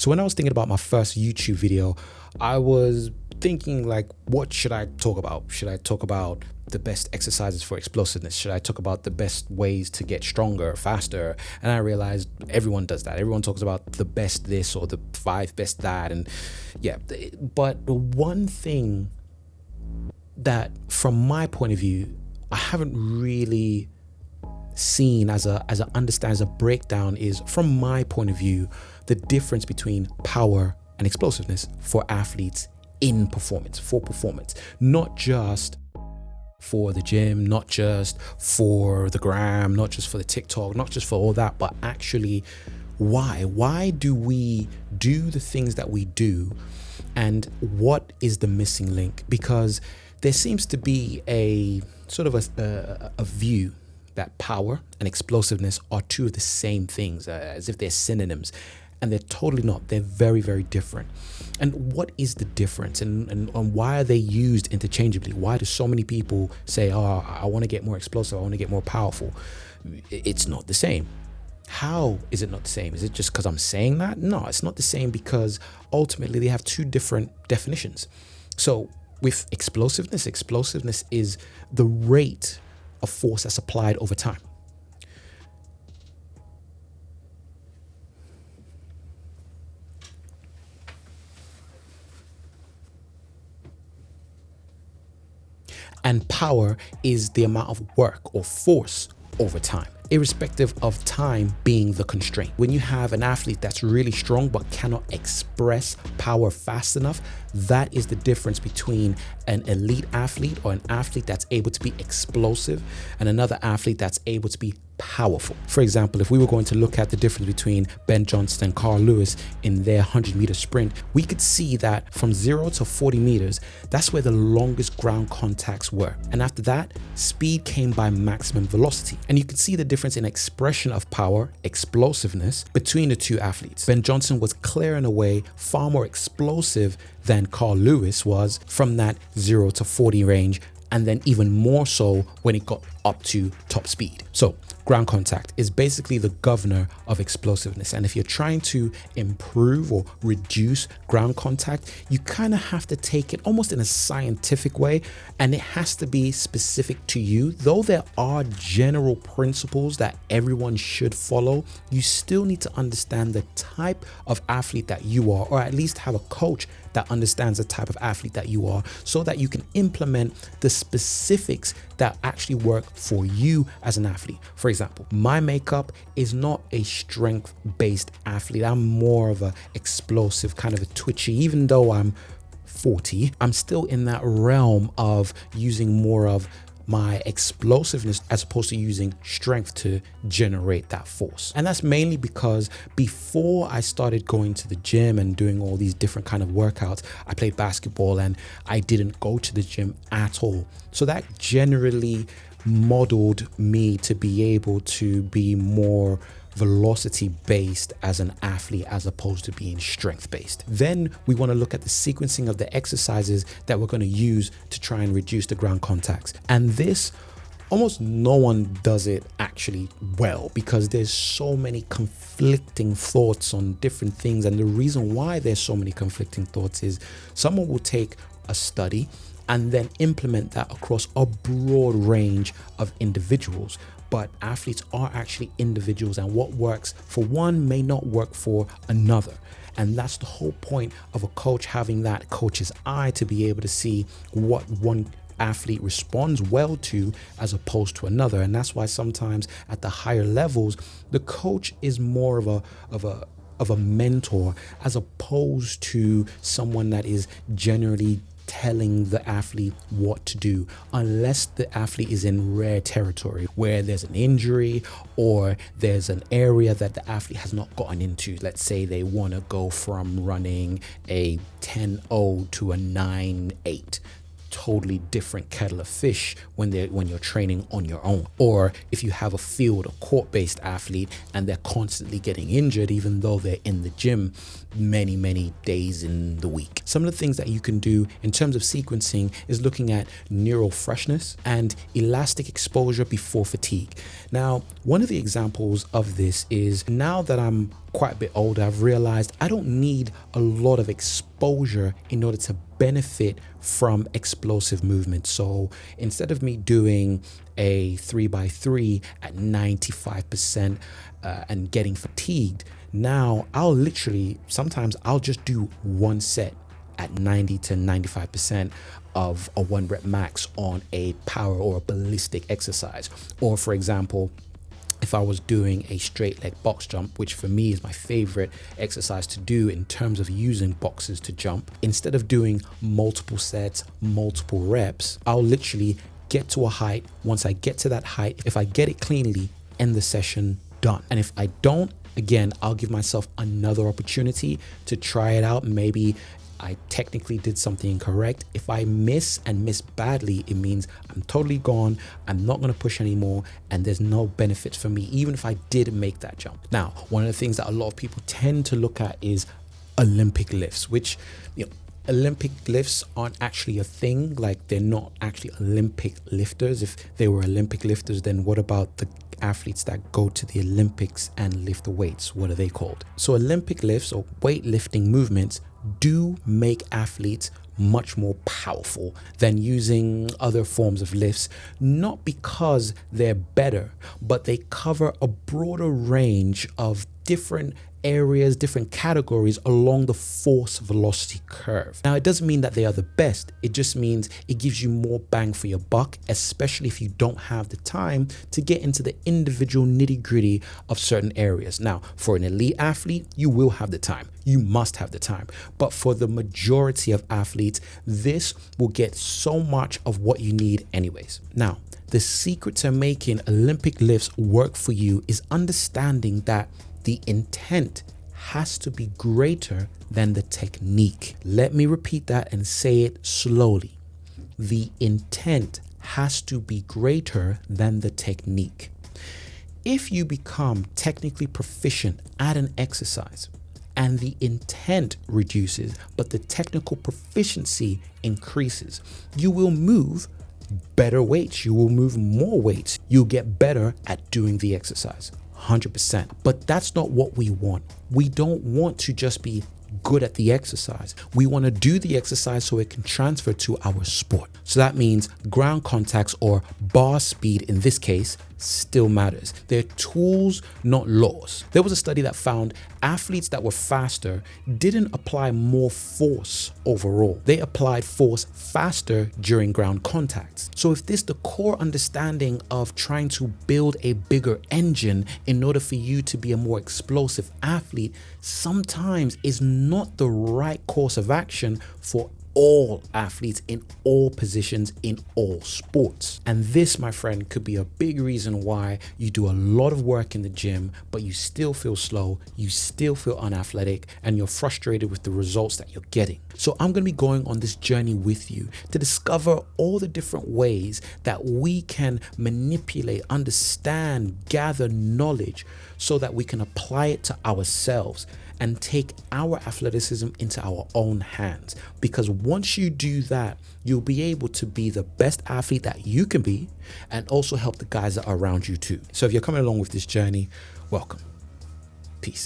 So when I was thinking about my first YouTube video, I was thinking like, what should I talk about? Should I talk about the best exercises for explosiveness? Should I talk about the best ways to get stronger, faster? And I realized everyone does that. Everyone talks about the best this or the 5 best that. And yeah, but the one thing that from my point of view, I haven't really seen as a breakdown is, from my point of view, the difference between power and explosiveness for athletes in performance, for performance, not just for the gym, not just for the gram, not just for the TikTok, not just for all that, but actually why do we do the things that we do, and what is the missing link? Because there seems to be a sort of a view that power and explosiveness are two of the same things, as if they're synonyms, and they're totally not. They're very, very different. And what is the difference, and why are they used interchangeably? Why do so many people say, oh, I want to get more explosive, I want to get more powerful? It's not the same. How is it not the same? Is it just because I'm saying that? No, it's not the same, because ultimately they have two different definitions. So with explosiveness is the rate of force that's applied over time. And power is the amount of work or force over time, irrespective of time being the constraint. When you have an athlete that's really strong but cannot express power fast enough, that is the difference between an elite athlete or an athlete that's able to be explosive and another athlete that's able to be powerful. For example, if we were going to look at the difference between Ben Johnson and Carl Lewis in their 100-meter sprint, we could see that from 0 to 40 meters, that's where the longest ground contacts were. And after that, speed came by maximum velocity. And you could see the difference in expression of power, explosiveness, between the two athletes. Ben Johnson was clear and away far more explosive than Carl Lewis was from that 0 to 40 range, and then even more so when it got up to top speed. So ground contact is basically the governor of explosiveness. And if you're trying to improve or reduce ground contact, you kind of have to take it almost in a scientific way, and it has to be specific to you. Though there are general principles that everyone should follow, you still need to understand the type of athlete that you are, or at least have a coach that understands the type of athlete that you are, so that you can implement the specifics that actually work for you as an athlete. For example, my makeup is not a strength-based athlete. I'm more of a explosive, kind of a twitchy. Even though I'm 40, I'm still in that realm of using more of my explosiveness as opposed to using strength to generate that force. And that's mainly because before I started going to the gym and doing all these different kind of workouts, I played basketball and I didn't go to the gym at all. So that generally modeled me to be able to be more velocity based as an athlete as opposed to being strength based. Then we want to look at the sequencing of the exercises that we're going to use to try and reduce the ground contacts. And this, almost no one does it actually well, because there's so many conflicting thoughts on different things. And the reason why there's so many conflicting thoughts is someone will take a study and then implement that across a broad range of individuals. But athletes are actually individuals, and what works for one may not work for another. And that's the whole point of a coach having that coach's eye to be able to see what one athlete responds well to as opposed to another. And that's why sometimes at the higher levels, the coach is more of a mentor as opposed to someone that is generally telling the athlete what to do, unless the athlete is in rare territory where there's an injury or there's an area that the athlete has not gotten into. Let's say they want to go from running a 10.0 to a 9.8. totally different kettle of fish when you're training on your own. Or if you have a field or court-based athlete and they're constantly getting injured even though they're in the gym many days in the week. Some of the things that you can do in terms of sequencing is looking at neural freshness and elastic exposure before fatigue. Now, one of the examples of this is, now that I'm quite a bit older, I've realized I don't need a lot of exposure in order to benefit from explosive movement. So instead of me doing a 3x3 at 95% and getting fatigued, now sometimes I'll just do one set at 90 to 95% of a 1 rep max on a power or a ballistic exercise. Or for example, if I was doing a straight leg box jump, which for me is my favorite exercise to do in terms of using boxes to jump, instead of doing multiple sets, multiple reps, I'll literally get to a height. Once I get to that height, if I get it cleanly, end the session, done. And if I don't, again, I'll give myself another opportunity to try it out. Maybe I technically did something incorrect. If I miss and miss badly, it means I'm totally gone. I'm not going to push anymore, and there's no benefits for me, even if I did make that jump. Now, one of the things that a lot of people tend to look at is Olympic lifts, which, Olympic lifts aren't actually a thing. Like, they're not actually Olympic lifters. If they were Olympic lifters, then what about the athletes that go to the Olympics and lift the weights? What are they called? So Olympic lifts or weightlifting movements do make athletes much more powerful than using other forms of lifts, not because they're better, but they cover a broader range of different areas, different categories along the force velocity curve. Now, it doesn't mean that they are the best. It just means it gives you more bang for your buck, especially if you don't have the time to get into the individual nitty-gritty of certain areas. Now, for an elite athlete, you will have the time. You must have the time. But for the majority of athletes, this will get so much of what you need anyways. Now, the secret to making Olympic lifts work for you is understanding that the intent has to be greater than the technique. Let me repeat that and say it slowly. The intent has to be greater than the technique. If you become technically proficient at an exercise and the intent reduces, but the technical proficiency increases, you will move better weights. You will move more weights. You'll get better at doing the exercise. 100%. But that's not what we want. We don't want to just be good at the exercise. We want to do the exercise so it can transfer to our sport. So that means ground contacts or bar speed in this case still matters. They're tools, not laws. There was a study that found athletes that were faster didn't apply more force overall. They applied force faster during ground contacts. So if this the core understanding of trying to build a bigger engine in order for you to be a more explosive athlete sometimes is not the right course of action for all athletes in all positions in all sports. And this, my friend, could be a big reason why you do a lot of work in the gym, but you still feel slow, you still feel unathletic, and you're frustrated with the results that you're getting. So I'm going to be going on this journey with you to discover all the different ways that we can manipulate, understand, gather knowledge so that we can apply it to ourselves and take our athleticism into our own hands. Because once you do that, you'll be able to be the best athlete that you can be and also help the guys that are around you too. So if you're coming along with this journey, welcome. Peace.